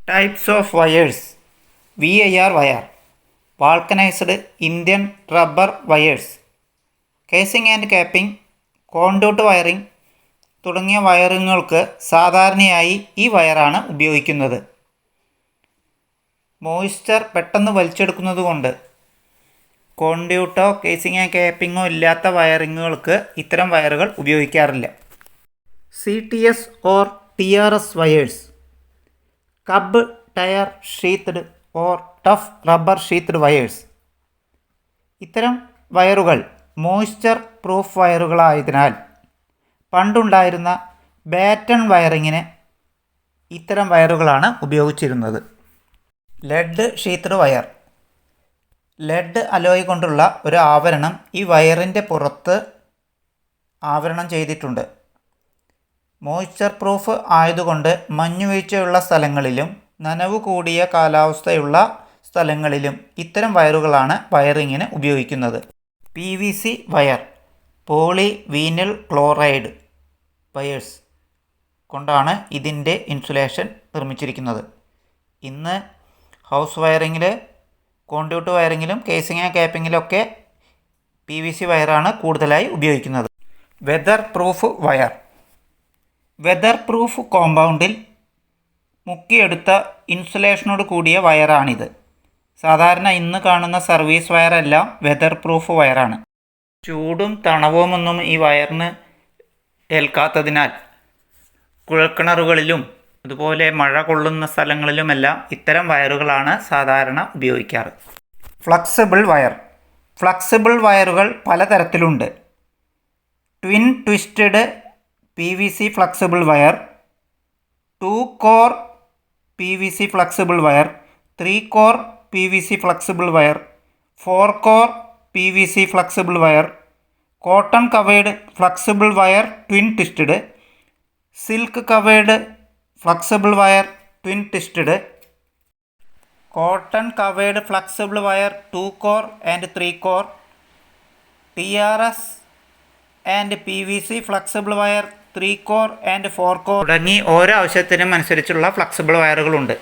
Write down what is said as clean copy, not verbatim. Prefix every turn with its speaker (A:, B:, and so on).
A: Types of wires. VIR wire. Vulcanized Indian rubber wires. Casing and capping, conduit wiring തുടങ്ങിയ വയറിങ്ങൾക്ക് സാധാരണയായി ഈ വയറാണ് ഉപയോഗിക്കുന്നത്. Moisture പെട്ടെന്ന് വലിച്ചെടുക്കുന്നതുകൊണ്ട് കോൺഡ്യൂട്ടോ കേസിംഗ് ആൻഡ് ക്യാപ്പിങ്ങോ ഇല്ലാത്ത വയറിങ്ങുകൾക്ക് ഇത്തരം വയറുകൾ ഉപയോഗിക്കാറില്ല. CTS or TRS wires. Cab tyre sheathed or tough rubber sheathed wires. ഇത്തരം വയറുകൾ മോയ്സ്ചർ പ്രൂഫ് വയറുകളായതിനാൽ പണ്ടുണ്ടായിരുന്ന ബാറ്റൺ വയറിങ്ങിന് ഇത്തരം വയറുകളാണ് ഉപയോഗിച്ചിരുന്നത്. Lead sheathed wire. Lead alloy കൊണ്ടുള്ള ഒരു ആവരണം ഈ വയറിൻ്റെ പുറത്ത് ആവരണം ചെയ്തിട്ടുണ്ട്. മോയ്സ്ചർ പ്രൂഫ് ആയതുകൊണ്ട് മഞ്ഞുവീഴ്ചയുള്ള സ്ഥലങ്ങളിലും നനവ് കൂടിയ കാലാവസ്ഥയുള്ള സ്ഥലങ്ങളിലും ഇത്തരം വയറുകളാണ് വയറിങ്ങിന് ഉപയോഗിക്കുന്നത്. PVC wire. Poly vinyl chloride wires കൊണ്ടാണ് ഇതിൻ്റെ ഇൻസുലേഷൻ നിർമ്മിച്ചിരിക്കുന്നത്. ഇന്ന് ഹൗസ് വയറിങ്ങിൽ, കോൺഡ്യൂട്ട് വയറിങ്ങിലും കേസിംഗ് ആൻഡ് ക്യാപ്പിങ്ങിലൊക്കെ PVC വയറാണ് കൂടുതലായി ഉപയോഗിക്കുന്നത്. Weather proof wire. Weather proof കോമ്പൗണ്ടിൽ മുക്കിയെടുത്ത ഇൻസുലേഷനോട് കൂടിയ വയറാണിത്. സാധാരണ ഇന്ന് കാണുന്ന സർവീസ് വയറെല്ലാം വെതർ പ്രൂഫ് വയറാണ്. ചൂടും തണവുമൊന്നും ഈ വയറിന് ഏൽക്കാത്തതിനാൽ കുഴൽക്കിണറുകളിലും അതുപോലെ മഴ കൊള്ളുന്ന സ്ഥലങ്ങളിലുമെല്ലാം ഇത്തരം വയറുകളാണ് സാധാരണ ഉപയോഗിക്കാറ്. Flexible wire. ഫ്ലെക്സിബിൾ വയറുകൾ പലതരത്തിലുണ്ട്. Twin twisted PVC flexible wire, 2 core PVC flexible wire, 3 core PVC flexible wire, 4 core PVC flexible wire, cotton covered flexible wire twin twisted, silk covered flexible wire twin twisted, cotton covered flexible wire 2 core and 3 core, TRS and PVC flexible wire 3 core and 4 core തുടങ്ങി ഓരോ ആവശ്യത്തിനും അനുസരിച്ചുള്ള flexible വയറുകളുണ്ട്.